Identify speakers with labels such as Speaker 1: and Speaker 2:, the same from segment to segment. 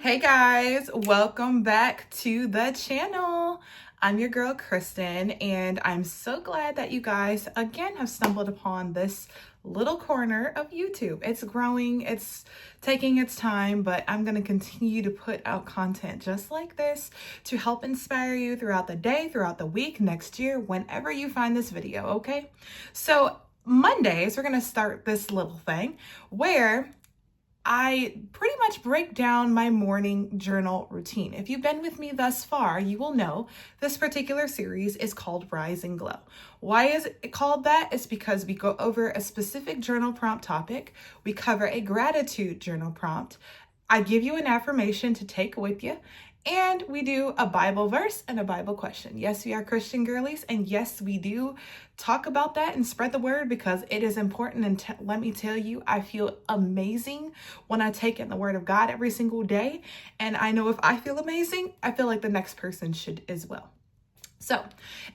Speaker 1: Hey guys, welcome back to the channel. I'm your girl Kristen, and I'm so glad that you guys again have stumbled upon this little corner of YouTube. It's growing, it's taking its time, but I'm going to continue to put out content just like this to help inspire you throughout the day, throughout the week, next year, whenever you find this video, okay? So Mondays, we're going to start this little thing where I pretty much break down my morning journal routine. If you've been with me thus far, you will know this particular series is called Rise and Glow. Why is it called that? It's because we go over a specific journal prompt topic. We cover a gratitude journal prompt. I give you an affirmation to take with you. And we do a Bible verse and a Bible question. Yes, we are Christian girlies. And yes, we do talk about that and spread the word because it is important. And let me tell you, I feel amazing when I take in the word of God every single day. And I know if I feel amazing, I feel like the next person should as well. So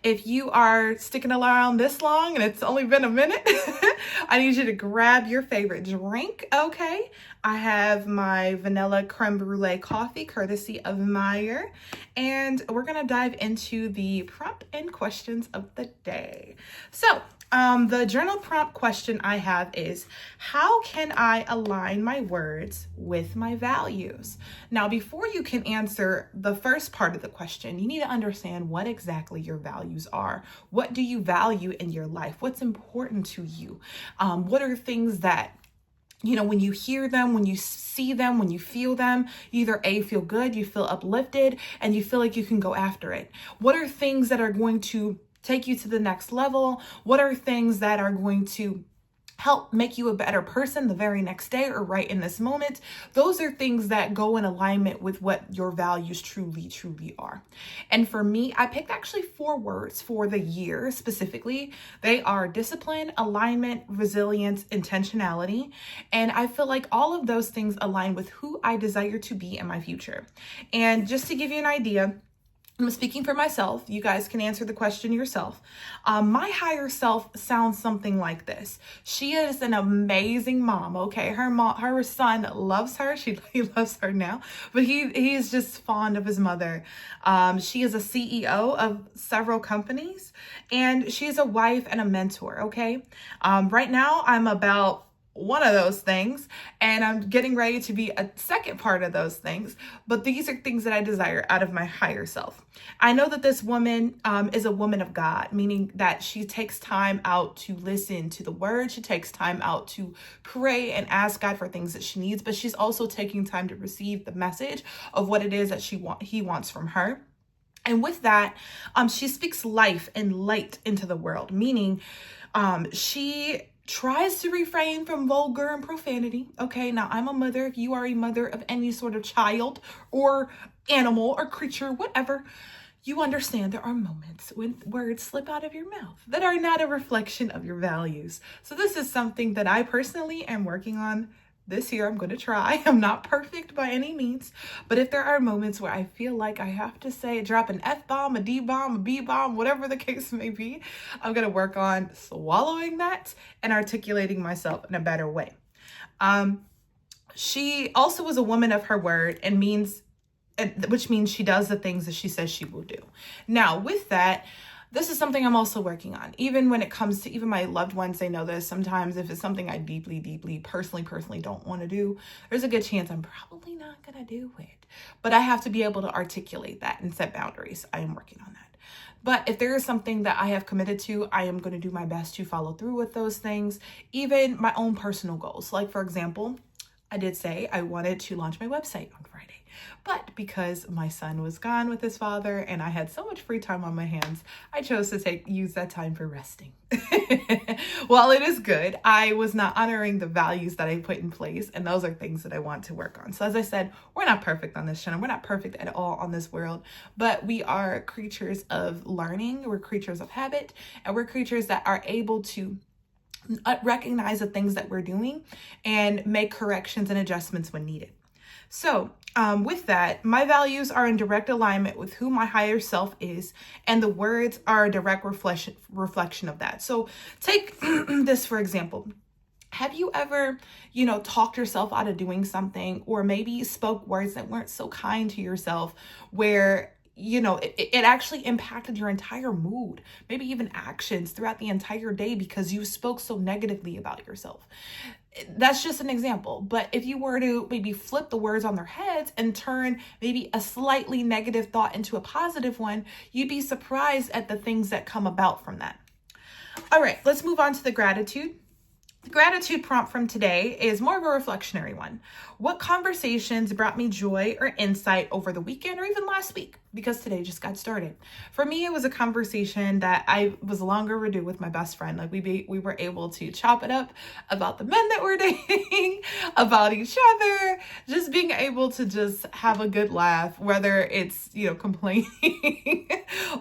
Speaker 1: if you are sticking around this long and it's only been a minute, I need you to grab your favorite drink, okay? I have my vanilla creme brulee coffee, courtesy of Meyer, and we're gonna dive into the prompt and questions of the day. So the journal prompt question I have is, how can I align my words with my values? Now, before you can answer the first part of the question, you need to understand what exactly your values are. What do you value in your life? What's important to you? What are things that, you know, when you hear them, when you see them, when you feel them, you either A, feel good, you feel uplifted, and you feel like you can go after it. What are things that are going to take you to the next level? What are things that are going to help make you a better person the very next day or right in this moment? Those are things that go in alignment with what your values truly are. And for me, I picked actually 4 words for the year specifically. They are discipline, alignment, resilience, intentionality. And I feel like all of those things align with who I desire to be in my future. And just to give you an idea, I'm speaking for myself. You guys can answer the question yourself. My higher self sounds something like this. She is an amazing mom. Okay, her son loves her. He loves her now, but he is just fond of his mother. She is a CEO of several companies, and she is a wife and a mentor. Okay, right now I'm about one of those things, and I'm getting ready to be a second part of those things. But these are things that I desire out of my higher self. I know that this woman is a woman of God, meaning that she takes time out to listen to the word. She takes time out to pray and ask God for things that she needs, but she's also taking time to receive the message of what it is that he wants from her. And with that, she speaks life and light into the world, meaning she tries to refrain from vulgar and profanity. Okay, now I'm a mother. If you are a mother of any sort of child or animal or creature, whatever, you understand there are moments when words slip out of your mouth that are not a reflection of your values. So this is something that I personally am working on this year. I'm going to try. I'm not perfect by any means, but if there are moments where I feel like I have to drop an F-bomb, a D-bomb, a B-bomb, whatever the case may be, I'm going to work on swallowing that and articulating myself in a better way. She also was a woman of her word, which means she does the things that she says she will do. Now, with that, this is something I'm also working on. Even when it comes to even my loved ones, they know this. Sometimes if it's something I deeply, personally don't want to do, there's a good chance I'm probably not going to do it. But I have to be able to articulate that and set boundaries. I am working on that. But if there is something that I have committed to, I am going to do my best to follow through with those things, even my own personal goals. Like, for example, I did say I wanted to launch my website on Friday. But because my son was gone with his father and I had so much free time on my hands, I chose to use that time for resting. While it is good, I was not honoring the values that I put in place, and those are things that I want to work on. So as I said, we're not perfect on this channel. We're not perfect at all on this world, but we are creatures of learning. We're creatures of habit, and we're creatures that are able to recognize the things that we're doing and make corrections and adjustments when needed. So with that, my values are in direct alignment with who my higher self is, and the words are a direct reflection of that. So take this for example. Have you ever, talked yourself out of doing something, or maybe spoke words that weren't so kind to yourself, where it actually impacted your entire mood, maybe even actions throughout the entire day because you spoke so negatively about yourself? That's just an example. But if you were to maybe flip the words on their heads and turn maybe a slightly negative thought into a positive one, you'd be surprised at the things that come about from that. All right, let's move on to the gratitude. The gratitude prompt from today is more of a reflectionary one. What conversations brought me joy or insight over the weekend or even last week? Because today just got started. For me, it was a conversation that I was long overdue with my best friend. Like we were able to chop it up about the men that we're dating, about each other, just being able to just have a good laugh, whether it's, complaining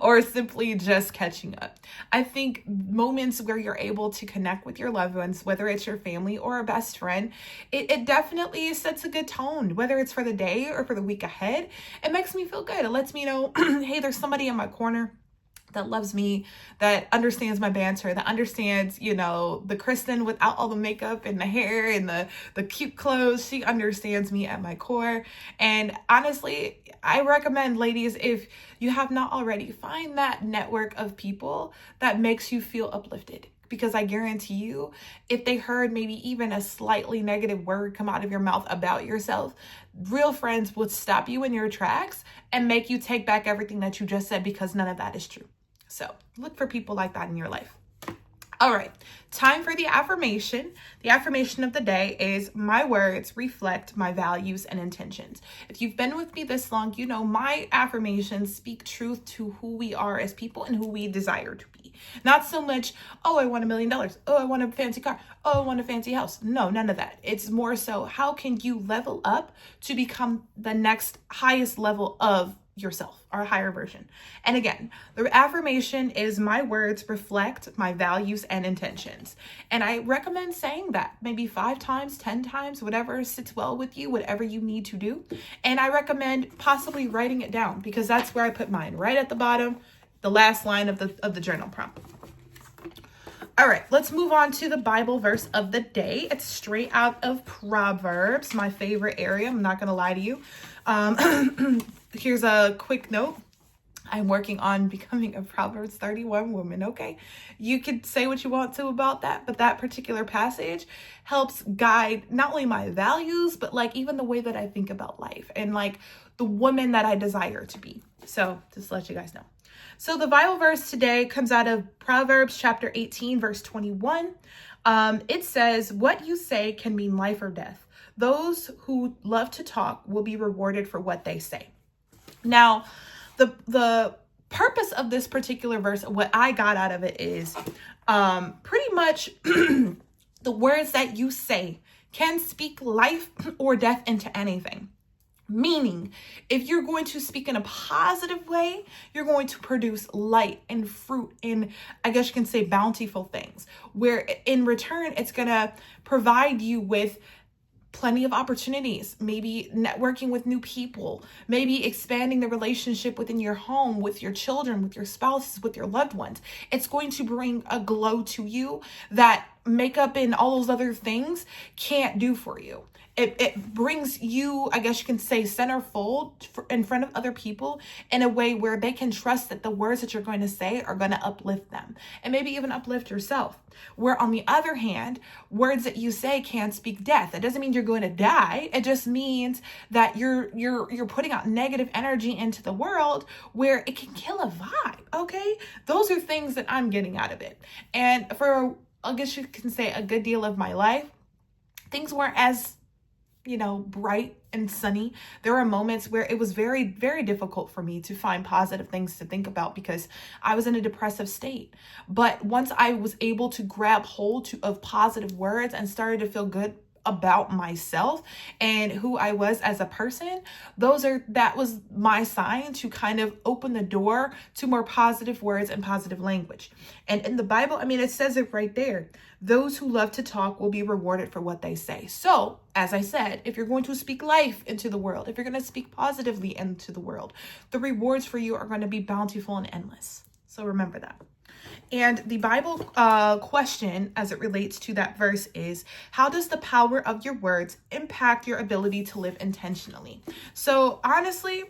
Speaker 1: or simply just catching up. I think moments where you're able to connect with your loved ones, whether it's your family or a best friend, it definitely sets a good tone, whether it's for the day or for the week ahead. It makes me feel good. It lets me know, hey, there's somebody in my corner that loves me, that understands my banter, that understands, the Kristen without all the makeup and the hair and the cute clothes. She understands me at my core. And honestly, I recommend, ladies, if you have not already, find that network of people that makes you feel uplifted. Because I guarantee you, if they heard maybe even a slightly negative word come out of your mouth about yourself, real friends would stop you in your tracks and make you take back everything that you just said, because none of that is true. So look for people like that in your life. All right, time for the affirmation. The affirmation of the day is, my words reflect my values and intentions. If you've been with me this long, you know my affirmations speak truth to who we are as people and who we desire to be. Not so much, oh, I want $1 million. Oh, I want a fancy car. Oh, I want a fancy house. No, none of that. It's more so, how can you level up to become the next highest level of yourself, or a higher version. And again, the affirmation is, my words reflect my values and intentions. And I recommend saying that maybe 5 times, 10 times, whatever sits well with you, whatever you need to do. And I recommend possibly writing it down, because that's where I put mine, right at the bottom, the last line of the journal prompt. All right, let's move on to the Bible verse of the day. It's straight out of Proverbs, my favorite area. I'm not going to lie to you. Here's a quick note. I'm working on becoming a Proverbs 31 woman, okay? You could say what you want to about that, but that particular passage helps guide not only my values, but like even the way that I think about life and like the woman that I desire to be. So just to let you guys know. So the Bible verse today comes out of Proverbs chapter 18, verse 21. It says, what you say can mean life or death. Those who love to talk will be rewarded for what they say. Now, the purpose of this particular verse, what I got out of it is pretty much the words that you say can speak life or death into anything. Meaning, if you're going to speak in a positive way, you're going to produce light and fruit and, I guess you can say, bountiful things, where in return, it's going to provide you with plenty of opportunities, maybe networking with new people, maybe expanding the relationship within your home, with your children, with your spouses, with your loved ones. It's going to bring a glow to you that makeup and all those other things can't do for you. It brings you, I guess you can say, centerfold in front of other people in a way where they can trust that the words that you're going to say are going to uplift them and maybe even uplift yourself. Where on the other hand, words that you say can speak death. That doesn't mean you're going to die. It just means that you're putting out negative energy into the world where it can kill a vibe. Okay, those are things that I'm getting out of it. And for, I guess you can say, a good deal of my life, things weren't as bright and sunny. There were moments where it was very, very difficult for me to find positive things to think about because I was in a depressive state. But once I was able to grab hold of positive words and started to feel good about myself and who I was as a person, that was my sign to kind of open the door to more positive words and positive language. And in the Bible, it says it right there. Those who love to talk will be rewarded for what they say. So, as I said, if you're going to speak life into the world, if you're going to speak positively into the world, the rewards for you are going to be bountiful and endless. So remember that. And the Bible question as it relates to that verse is, how does the power of your words impact your ability to live intentionally? So honestly,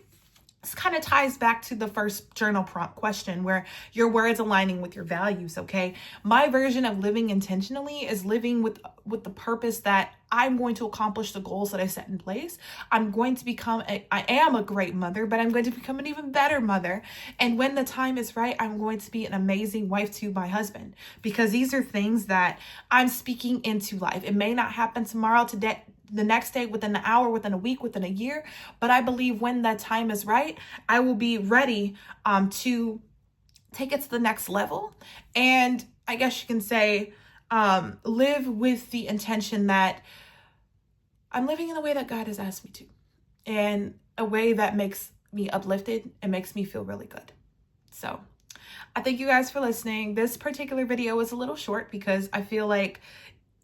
Speaker 1: this kind of ties back to the first journal prompt question, where your words aligning with your values. Okay, my version of living intentionally is living with the purpose that I'm going to accomplish the goals that I set in place. I'm going to I am a great mother, but I'm going to become an even better mother. And when the time is right, I'm going to be an amazing wife to my husband, because these are things that I'm speaking into life. It may not happen tomorrow, today, the next day, within an hour, within a week, within a year. But I believe when that time is right, I will be ready to take it to the next level. And I guess you can say, live with the intention that I'm living in the way that God has asked me to, and a way that makes me uplifted and makes me feel really good. So I thank you guys for listening. This particular video was a little short because I feel like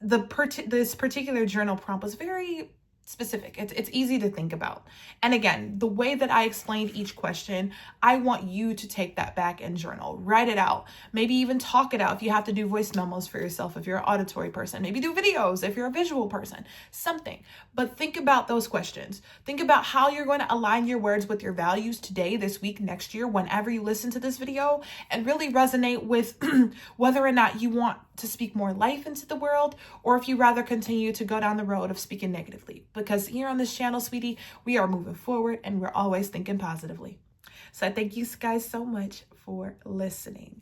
Speaker 1: this particular journal prompt was very specific. It's easy to think about. And again, the way that I explained each question, I want you to take that back and journal, write it out, maybe even talk it out if you have to do voice memos for yourself, if you're an auditory person, maybe do videos if you're a visual person, something. But think about those questions. Think about how you're going to align your words with your values today, this week, next year, whenever you listen to this video, and really resonate with whether or not you want to speak more life into the world, or if you rather continue to go down the road of speaking negatively. Because here on this channel, sweetie, we are moving forward and we're always thinking positively. So I thank you guys so much for listening.